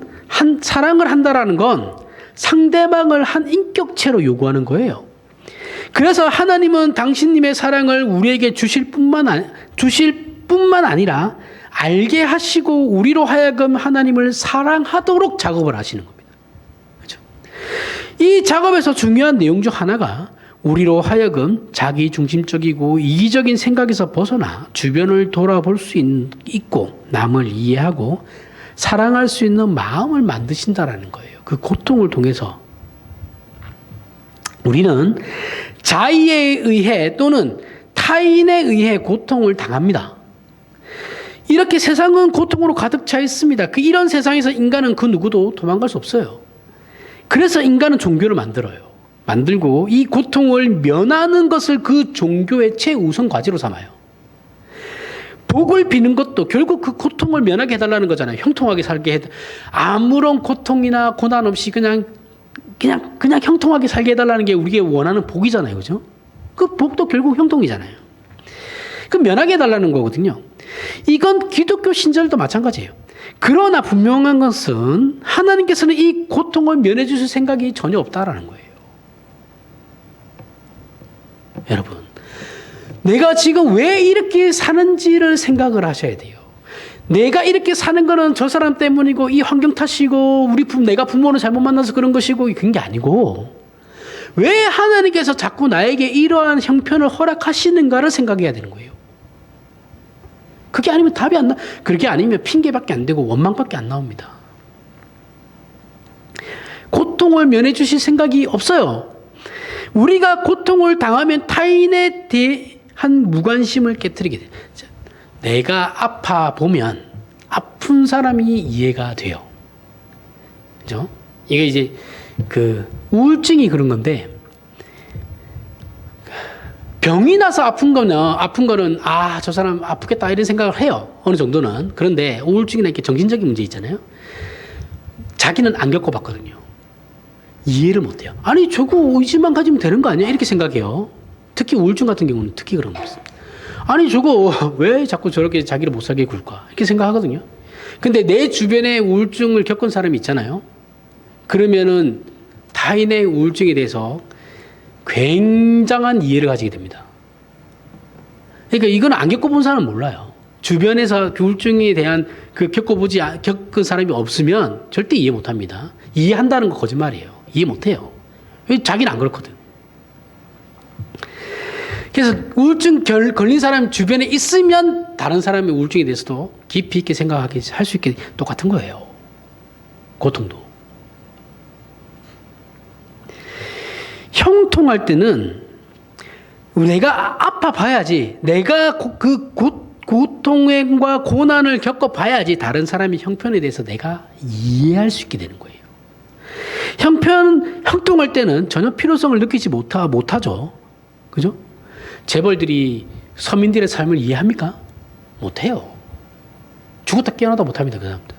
한다라는 건 상대방을 한 인격체로 요구하는 거예요. 그래서 하나님은 당신님의 사랑을 우리에게 주실 뿐만 아니라 알게 하시고 우리로 하여금 하나님을 사랑하도록 작업을 하시는 겁니다. 그렇죠? 이 작업에서 중요한 내용 중 하나가 우리로 하여금 자기중심적이고 이기적인 생각에서 벗어나 주변을 돌아볼 수 있고 남을 이해하고 사랑할 수 있는 마음을 만드신다라는 거예요. 그 고통을 통해서 우리는 자의에 의해 또는 타인에 의해 고통을 당합니다. 이렇게 세상은 고통으로 가득 차 있습니다. 이런 세상에서 인간은 그 누구도 도망갈 수 없어요. 그래서 인간은 종교를 만들고 이 고통을 면하는 것을 그 종교의 최우선 과제로 삼아요. 복을 비는 것도 결국 그 고통을 면하게 해달라는 거잖아요. 형통하게 살게 해. 아무런 고통이나 고난 없이 그냥 형통하게 살게 해달라는 게 우리가 원하는 복이잖아요. 그죠? 그 복도 결국 형통이잖아요. 그 면하게 해달라는 거거든요. 이건 기독교 신절도 마찬가지예요. 그러나 분명한 것은 하나님께서는 이 고통을 면해 주실 생각이 전혀 없다라는 거예요. 여러분, 내가 지금 왜 이렇게 사는지를 생각을 하셔야 돼요. 내가 이렇게 사는 거는 저 사람 때문이고 이 환경 탓이고 내가 부모를 잘못 만나서 그런 것이고 그런 게 아니고 왜 하나님께서 자꾸 나에게 이러한 형편을 허락하시는가를 생각해야 되는 거예요. 그게 아니면 답이 안 나. 그렇게 아니면 핑계밖에 안 되고 원망밖에 안 나옵니다. 고통을 면해 주실 생각이 없어요. 우리가 고통을 당하면 타인에 대한 무관심을 깨트리게 돼요. 내가 아파 보면 아픈 사람이 이해가 돼요. 그죠? 이게 이제 우울증이 그런 건데 병이 나서 아픈 거는 저 사람 아프겠다 이런 생각을 해요. 어느 정도는. 그런데 우울증이나 이렇게 정신적인 문제 있잖아요. 자기는 안 겪어봤거든요. 이해를 못해요. 아니 저거 의지만 가지면 되는 거 아니야? 이렇게 생각해요. 특히 우울증 같은 경우는 특히 그런 거였어요. 아니 저거 왜 자꾸 저렇게 자기를 못 살게 굴까? 이렇게 생각하거든요. 근데 내 주변에 우울증을 겪은 사람이 있잖아요. 그러면은 타인의 우울증에 대해서 굉장한 이해를 가지게 됩니다. 그러니까 이건 안 겪어본 사람은 몰라요. 주변에서 우울증에 대한 겪은 사람이 없으면 절대 이해 못 합니다. 이해한다는 거 거짓말이에요. 이해 못 해요. 왜 자기는 안 그렇거든. 그래서 우울증 걸린 사람 주변에 있으면 다른 사람의 우울증에 대해서도 깊이 있게 생각하게 할 수 있게 똑같은 거예요. 고통도. 형통할 때는 내가 아파봐야지, 내가 그 고통과 고난을 겪어봐야지 다른 사람의 형편에 대해서 내가 이해할 수 있게 되는 거예요. 형통할 때는 전혀 필요성을 느끼지 못하죠. 그죠? 재벌들이 서민들의 삶을 이해합니까? 못해요. 죽었다 깨어나다 못합니다. 그 사람들.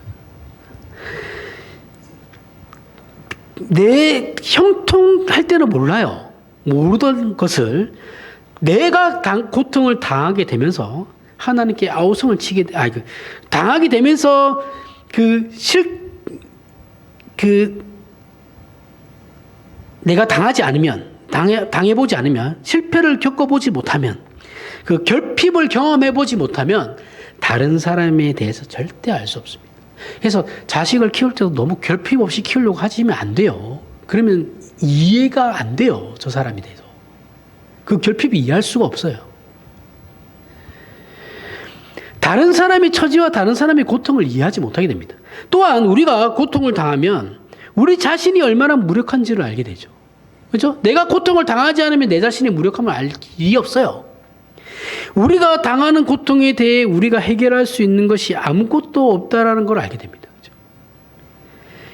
내 형통할 때는 몰라요. 모르던 것을 내가 고통을 당하게 되면서 하나님께 아우성을 당하게 되면서 내가 당해보지 않으면, 실패를 겪어보지 못하면, 결핍을 경험해보지 못하면 다른 사람에 대해서 절대 알 수 없습니다. 그래서 자식을 키울 때도 너무 결핍 없이 키우려고 하시면 안 돼요. 그러면 이해가 안 돼요. 저 사람에 대해서. 그 결핍이 이해할 수가 없어요. 다른 사람의 처지와 다른 사람의 고통을 이해하지 못하게 됩니다. 또한 우리가 고통을 당하면 우리 자신이 얼마나 무력한지를 알게 되죠. 그렇죠? 내가 고통을 당하지 않으면 내 자신의 무력함을 알 일이 없어요. 우리가 당하는 고통에 대해 우리가 해결할 수 있는 것이 아무것도 없다라는 걸 알게 됩니다. 그렇죠?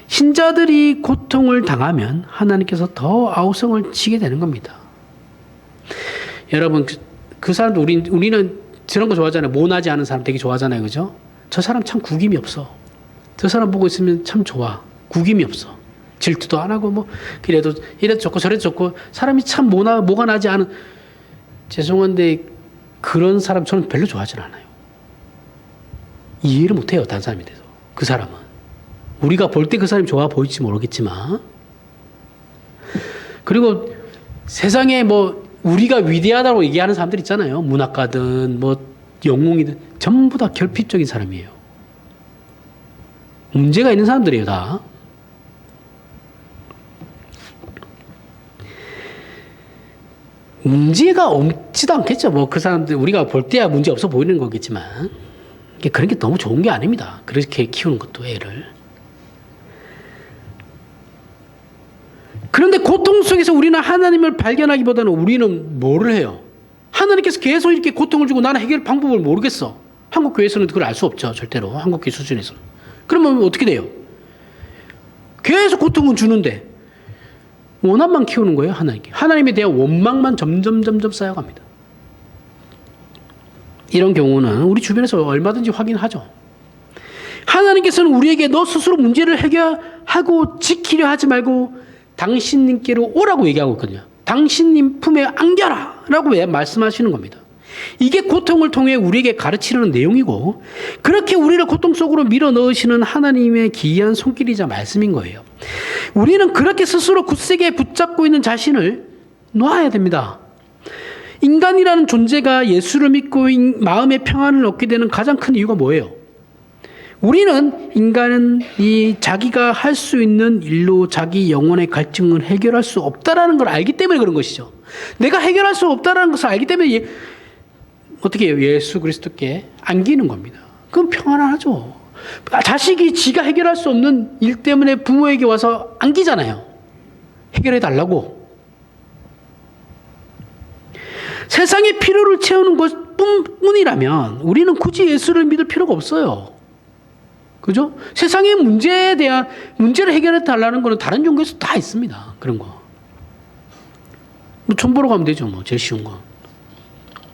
신자들이 고통을 당하면 하나님께서 더 아우성을 치게 되는 겁니다. 여러분, 그 사람도 우리는 저런 거 좋아하잖아요. 모나지 않은 사람 되게 좋아하잖아요. 그죠? 저 사람 참 구김이 없어. 저 사람 보고 있으면 참 좋아. 구김이 없어. 질투도 안 하고 뭐 이래도 좋고 저래도 좋고 사람이 참 뭐가 나지 않은, 죄송한데 그런 사람 저는 별로 좋아하지 않아요. 이해를 못해요. 다른 사람에 대해서. 그 사람은. 우리가 볼 때 그 사람이 좋아 보일지 모르겠지만, 그리고 세상에 뭐 우리가 위대하다고 얘기하는 사람들 있잖아요. 문학가든 뭐 영웅이든 전부 다 결핍적인 사람이에요. 문제가 있는 사람들이에요, 다. 문제가 없지도 않겠죠. 뭐 그 사람들 우리가 볼 때야 문제 없어 보이는 거겠지만, 그런 게 너무 좋은 게 아닙니다. 그렇게 키우는 것도 애를. 그런데 고통 속에서 우리는 하나님을 발견하기보다는 우리는 뭐를 해요? 하나님께서 계속 이렇게 고통을 주고 나는 해결 방법을 모르겠어. 한국 교회에서는 그걸 알 수 없죠. 절대로. 한국 교회 수준에서는. 그러면 어떻게 돼요? 계속 고통은 주는데 원한만 키우는 거예요. 하나님께. 하나님에 대한 원망만 점점 쌓여갑니다. 이런 경우는 우리 주변에서 얼마든지 확인하죠. 하나님께서는 우리에게 너 스스로 문제를 해결하고 지키려 하지 말고 당신님께로 오라고 얘기하고 있거든요. 당신님 품에 안겨라 라고 말씀하시는 겁니다. 이게 고통을 통해 우리에게 가르치려는 내용이고, 그렇게 우리를 고통 속으로 밀어 넣으시는 하나님의 기이한 손길이자 말씀인 거예요. 우리는 그렇게 스스로 굳세게 붙잡고 있는 자신을 놔야 됩니다. 인간이라는 존재가 예수를 믿고 마음의 평안을 얻게 되는 가장 큰 이유가 뭐예요? 우리는 인간은 이 자기가 할 수 있는 일로 자기 영혼의 갈증을 해결할 수 없다라는 걸 알기 때문에 그런 것이죠. 내가 해결할 수 없다라는 것을 알기 때문에 어떻게 해요? 예수 그리스도께 안기는 겁니다. 그럼 평안하죠. 자식이 지가 해결할 수 없는 일 때문에 부모에게 와서 안기잖아요. 해결해 달라고. 세상의 필요를 채우는 것뿐이라면 우리는 굳이 예수를 믿을 필요가 없어요. 그죠? 세상의 문제에 대한 문제를 해결해 달라는 거는 다른 종교에서 다 있습니다. 그런 거. 뭐 돈 벌어 가면 되죠. 뭐 제일 쉬운 거.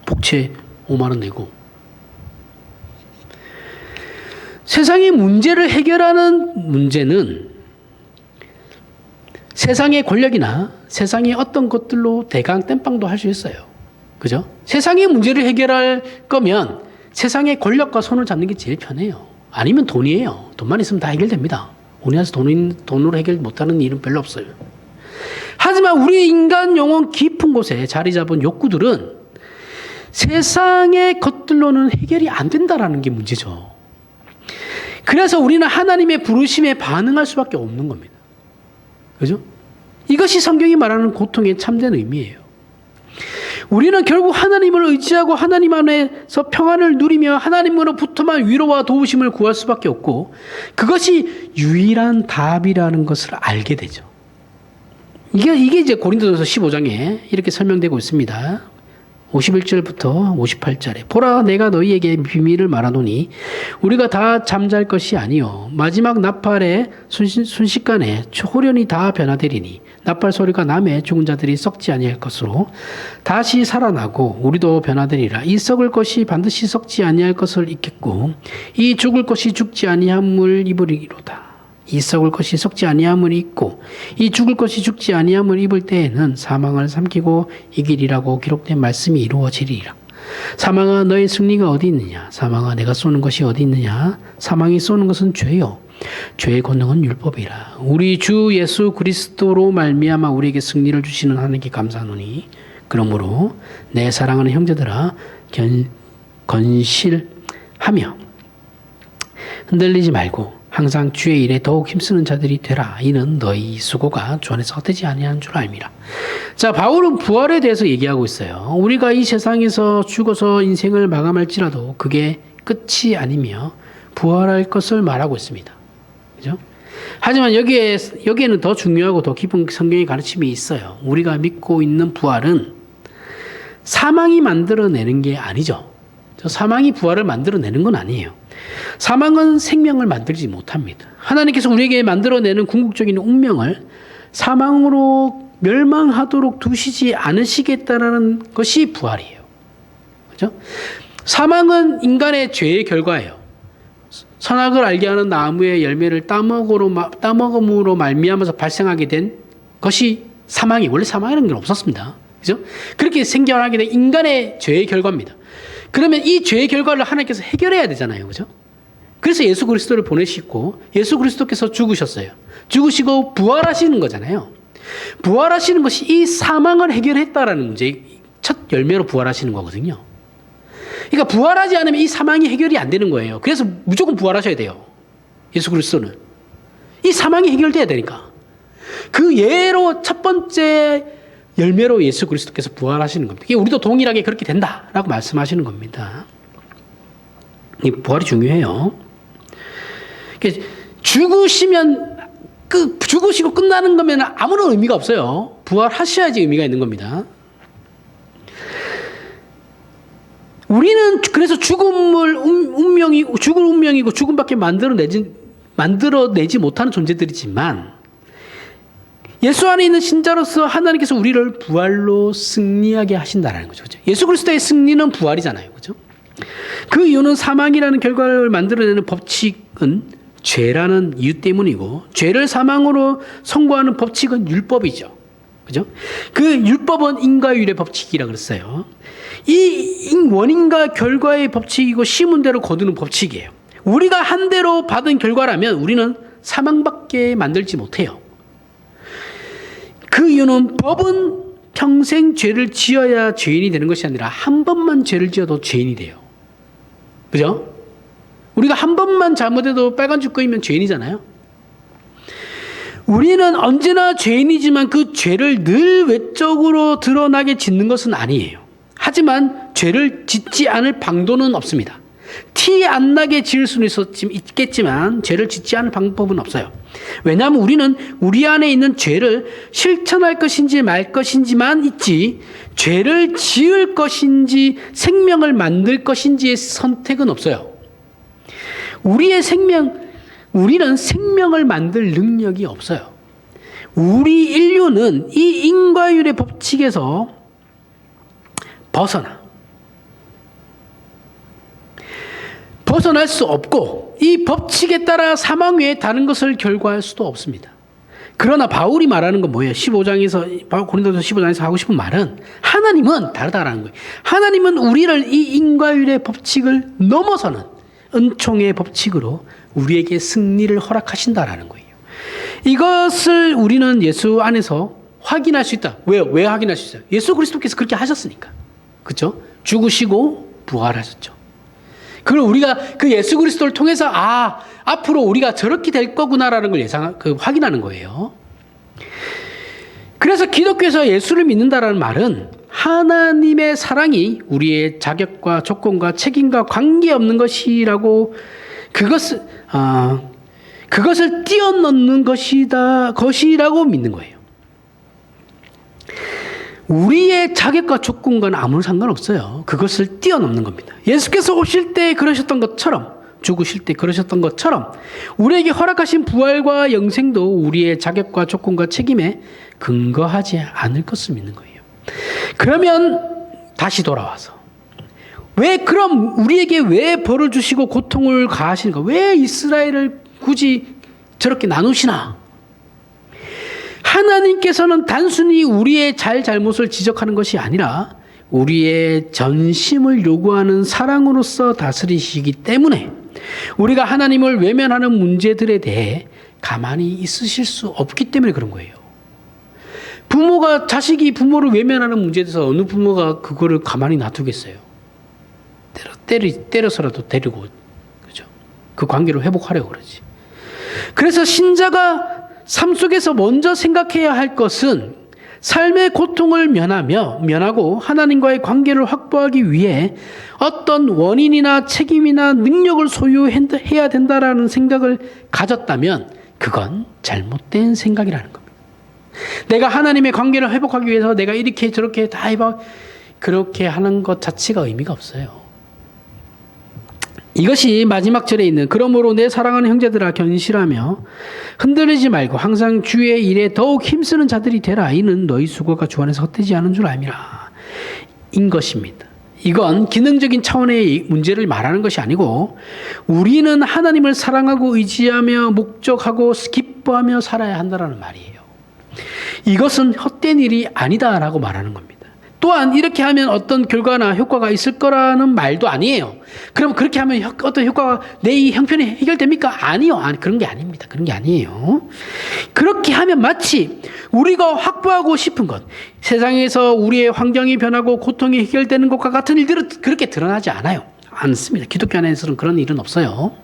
복채 5만 원 내고. 세상의 문제를 해결하는 문제는 세상의 권력이나 세상의 어떤 것들로 대강 땜빵도 할 수 있어요. 그죠? 세상의 문제를 해결할 거면 세상의 권력과 손을 잡는 게 제일 편해요. 아니면 돈이에요. 돈만 있으면 다 해결됩니다. 우리나라에서 돈으로 해결 못하는 일은 별로 없어요. 하지만 우리 인간 영혼 깊은 곳에 자리 잡은 욕구들은 세상의 것들로는 해결이 안 된다라는 게 문제죠. 그래서 우리는 하나님의 부르심에 반응할 수밖에 없는 겁니다. 그죠? 이것이 성경이 말하는 고통의 참된 의미예요. 우리는 결국 하나님을 의지하고 하나님 안에서 평안을 누리며 하나님으로부터만 위로와 도우심을 구할 수밖에 없고, 그것이 유일한 답이라는 것을 알게 되죠. 이게 이제 고린도전서 15장에 이렇게 설명되고 있습니다. 51절부터 58절에 보라 내가 너희에게 비밀을 말하노니 우리가 다 잠잘 것이 아니요 마지막 나팔의 순식간에 호련히 다 변화되리니 나팔 소리가 나매 죽은 자들이 썩지 아니할 것으로 다시 살아나고 우리도 변화되리라. 이 썩을 것이 반드시 썩지 아니할 것을 잊겠고 이 죽을 것이 죽지 아니함을 입으리로다. 이 썩을 것이 썩지 아니함을 입고 이 죽을 것이 죽지 아니함을 입을 때에는 사망을 삼키고 이기리라고 기록된 말씀이 이루어지리라. 사망아 너의 승리가 어디 있느냐? 사망아 내가 쏘는 것이 어디 있느냐? 사망이 쏘는 것은 죄요 죄의 권능은 율법이라. 우리 주 예수 그리스도로 말미암아 우리에게 승리를 주시는 하나님께 감사하노니 그러므로 내 사랑하는 형제들아 건실하며 흔들리지 말고 항상 주의 일에 더욱 힘쓰는 자들이 되라. 이는 너희 수고가 주 안에서 헛되지 아니하는 줄 알미라. 자, 바울은 부활에 대해서 얘기하고 있어요. 우리가 이 세상에서 죽어서 인생을 마감할지라도 그게 끝이 아니며 부활할 것을 말하고 있습니다. 그죠? 하지만 여기에는 더 중요하고 더 깊은 성경의 가르침이 있어요. 우리가 믿고 있는 부활은 사망이 만들어내는 게 아니죠. 사망이 부활을 만들어내는 건 아니에요. 사망은 생명을 만들지 못합니다. 하나님께서 우리에게 만들어내는 궁극적인 운명을 사망으로 멸망하도록 두시지 않으시겠다라는 것이 부활이에요. 그렇죠? 사망은 인간의 죄의 결과예요. 선악을 알게 하는 나무의 열매를 따먹음으로 말미암아서 발생하게 된 것이 사망이, 원래 사망이라는 게 없었습니다. 그죠? 그렇게 생겨나게 된 인간의 죄의 결과입니다. 그러면 이 죄의 결과를 하나님께서 해결해야 되잖아요. 그죠? 그래서 예수 그리스도를 보내시고 예수 그리스도께서 죽으셨어요. 죽으시고 부활하시는 거잖아요. 부활하시는 것이 이 사망을 해결했다라는 문제의 첫 열매로 부활하시는 거거든요. 그러니까 부활하지 않으면 이 사망이 해결이 안 되는 거예요. 그래서 무조건 부활하셔야 돼요. 예수 그리스도는. 이 사망이 해결돼야 되니까. 그 예로 첫 번째 열매로 예수 그리스도께서 부활하시는 겁니다. 우리도 동일하게 그렇게 된다라고 말씀하시는 겁니다. 이 부활이 중요해요. 죽으시고 끝나는 거면 아무런 의미가 없어요. 부활하셔야지 의미가 있는 겁니다. 우리는 그래서 죽을 운명이고 죽음밖에 만들어내지 못하는 존재들이지만 예수 안에 있는 신자로서 하나님께서 우리를 부활로 승리하게 하신다는 거죠. 그렇죠? 예수 그리스도의 승리는 부활이잖아요. 그렇죠? 그 이유는 사망이라는 결과를 만들어내는 법칙은 죄라는 이유 때문이고 죄를 사망으로 선고하는 법칙은 율법이죠. 그죠? 그 율법은 인과율의 법칙이라 그랬어요. 이 원인과 결과의 법칙이고 심은 대로 거두는 법칙이에요. 우리가 한 대로 받은 결과라면 우리는 사망밖에 만들지 못해요. 그 이유는 법은 평생 죄를 지어야 죄인이 되는 것이 아니라 한 번만 죄를 지어도 죄인이 돼요. 그죠? 우리가 한 번만 잘못해도 빨간 줄 꺼이면 죄인이잖아요. 우리는 언제나 죄인이지만 그 죄를 늘 외적으로 드러나게 짓는 것은 아니에요. 하지만 죄를 짓지 않을 방도는 없습니다. 티 안 나게 지을 수는 있겠지만 죄를 짓지 않을 방법은 없어요. 왜냐하면 우리는 우리 안에 있는 죄를 실천할 것인지 말 것인지만 있지 죄를 지을 것인지 생명을 만들 것인지의 선택은 없어요. 우리는 생명을 만들 능력이 없어요. 우리 인류는 이 인과율의 법칙에서 벗어날 수 없고 이 법칙에 따라 사망 외에 다른 것을 결과할 수도 없습니다. 그러나 바울이 말하는 건 뭐예요? 고린도서 15장에서 하고 싶은 말은 하나님은 다르다라는 거예요. 하나님은 우리를 이 인과율의 법칙을 넘어서는 은총의 법칙으로 우리에게 승리를 허락하신다라는 거예요. 이것을 우리는 예수 안에서 확인할 수 있다. 왜요? 왜 확인할 수 있어요? 예수 그리스도께서 그렇게 하셨으니까. 그렇죠? 죽으시고 부활하셨죠. 그걸 우리가 그 예수 그리스도를 통해서 앞으로 우리가 저렇게 될 거구나라는 걸 확인하는 거예요. 그래서 기독교에서 예수를 믿는다라는 말은 하나님의 사랑이 우리의 자격과 조건과 책임과 관계없는 것이라고 그것을 뛰어넘는 것이라고 믿는 거예요. 우리의 자격과 조건과는 아무런 상관없어요. 그것을 뛰어넘는 겁니다. 예수께서 오실 때 그러셨던 것처럼 죽으실 때 그러셨던 것처럼 우리에게 허락하신 부활과 영생도 우리의 자격과 조건과 책임에 근거하지 않을 것을 믿는 거예요. 그러면 다시 돌아와서 그럼 우리에게 왜 벌을 주시고 고통을 가하시는가? 왜 이스라엘을 굳이 저렇게 나누시나? 하나님께서는 단순히 우리의 잘못을 지적하는 것이 아니라 우리의 전심을 요구하는 사랑으로서 다스리시기 때문에 우리가 하나님을 외면하는 문제들에 대해 가만히 있으실 수 없기 때문에 그런 거예요. 자식이 부모를 외면하는 문제에 대해서 어느 부모가 그거를 가만히 놔두겠어요? 때려서라도 데리고, 그죠? 그 관계를 회복하려고 그러지. 그래서 신자가 삶 속에서 먼저 생각해야 할 것은 삶의 고통을 면하고 하나님과의 관계를 확보하기 위해 어떤 원인이나 책임이나 능력을 소유해야 된다라는 생각을 가졌다면 그건 잘못된 생각이라는 겁니다. 내가 하나님의 관계를 회복하기 위해서 내가 이렇게 저렇게 다 해봐 그렇게 하는 것 자체가 의미가 없어요. 이것이 마지막 절에 있는 그러므로 내 사랑하는 형제들아 견실하며 흔들리지 말고 항상 주의 일에 더욱 힘쓰는 자들이 되라. 이는 너희 수고가 주 안에서 헛되지 않은 줄 알미라. 인 것입니다. 이건 기능적인 차원의 문제를 말하는 것이 아니고 우리는 하나님을 사랑하고 의지하며 목적하고 기뻐하며 살아야 한다는 말이에요. 이것은 헛된 일이 아니다라고 말하는 겁니다. 또한 이렇게 하면 어떤 결과나 효과가 있을 거라는 말도 아니에요. 그럼 그렇게 하면 어떤 효과가 내 이 형편이 해결됩니까? 아니요. 그런 게 아닙니다. 그런 게 아니에요. 그렇게 하면 마치 우리가 확보하고 싶은 것, 세상에서 우리의 환경이 변하고 고통이 해결되는 것과 같은 일들은 그렇게 드러나지 않습니다. 기독교 안에서는 그런 일은 없어요.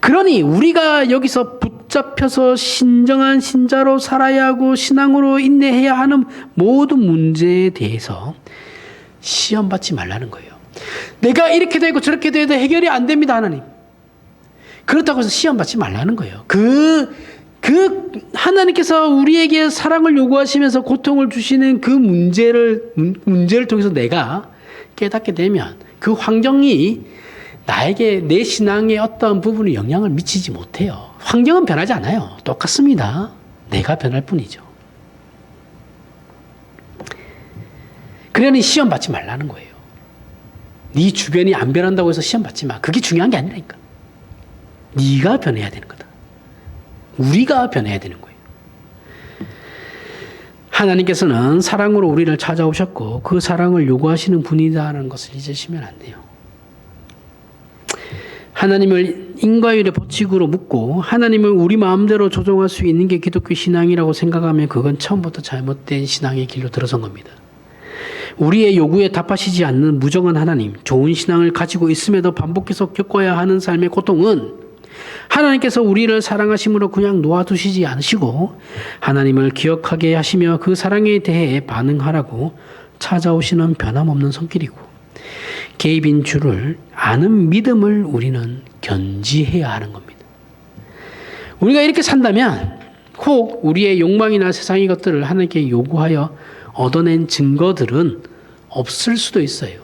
그러니 우리가 여기서 붙잡혀서 신정한 신자로 살아야 하고 신앙으로 인내해야 하는 모든 문제에 대해서 시험받지 말라는 거예요. 내가 이렇게 되고 저렇게 돼도 해결이 안 됩니다, 하나님. 그렇다고 해서 시험받지 말라는 거예요. 하나님께서 우리에게 사랑을 요구하시면서 고통을 주시는 그 문제를 통해서 내가 깨닫게 되면 그 환경이 나에게 내 신앙의 어떤 부분에 영향을 미치지 못해요. 환경은 변하지 않아요. 똑같습니다. 내가 변할 뿐이죠. 그러니 시험 받지 말라는 거예요. 네 주변이 안 변한다고 해서 시험 받지 마. 그게 중요한 게 아니라니까. 네가 변해야 되는 거다. 우리가 변해야 되는 거예요. 하나님께서는 사랑으로 우리를 찾아오셨고 그 사랑을 요구하시는 분이다라는 것을 잊으시면 안 돼요. 하나님을 인과율의 법칙으로 묻고 하나님을 우리 마음대로 조종할 수 있는 게 기독교 신앙이라고 생각하면 그건 처음부터 잘못된 신앙의 길로 들어선 겁니다. 우리의 요구에 답하시지 않는 무정한 하나님, 좋은 신앙을 가지고 있음에도 반복해서 겪어야 하는 삶의 고통은 하나님께서 우리를 사랑하심으로 그냥 놓아두시지 않으시고 하나님을 기억하게 하시며 그 사랑에 대해 반응하라고 찾아오시는 변함없는 손길이고 개입인 주를 아는 믿음을 우리는 견지해야 하는 겁니다. 우리가 이렇게 산다면 혹 우리의 욕망이나 세상의 것들을 하나님께 요구하여 얻어낸 증거들은 없을 수도 있어요.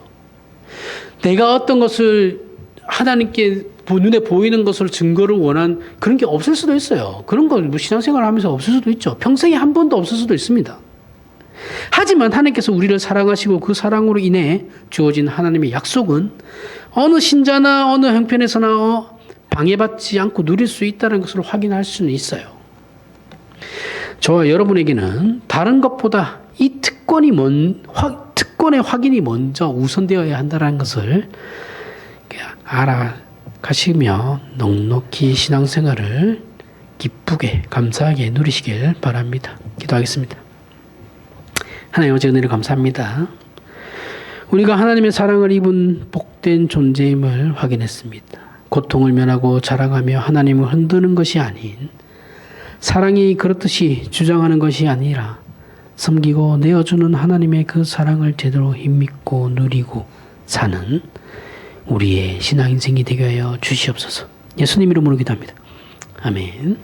내가 어떤 것을 하나님께 눈에 보이는 것을 증거를 원한 그런 게 없을 수도 있어요. 그런 걸 뭐 신앙생활을 하면서 없을 수도 있죠. 평생에 한 번도 없을 수도 있습니다. 하지만 하나님께서 우리를 사랑하시고 그 사랑으로 인해 주어진 하나님의 약속은 어느 신자나 어느 형편에서나 방해받지 않고 누릴 수 있다는 것을 확인할 수는 있어요. 저와 여러분에게는 다른 것보다 이 특권의 확인이 먼저 우선되어야 한다는 것을 알아가시며 넉넉히 신앙생활을 기쁘게 감사하게 누리시길 바랍니다. 기도하겠습니다. 하나님 아버지 은혜를 감사합니다. 우리가 하나님의 사랑을 입은 복된 존재임을 확인했습니다. 고통을 면하고 자랑하며 하나님을 흔드는 것이 아닌 사랑이 그렇듯이 주장하는 것이 아니라 섬기고 내어주는 하나님의 그 사랑을 제대로 힘입고 누리고 사는 우리의 신앙인생이 되게 하여 주시옵소서. 예수님 이름으로 기도합니다. 아멘.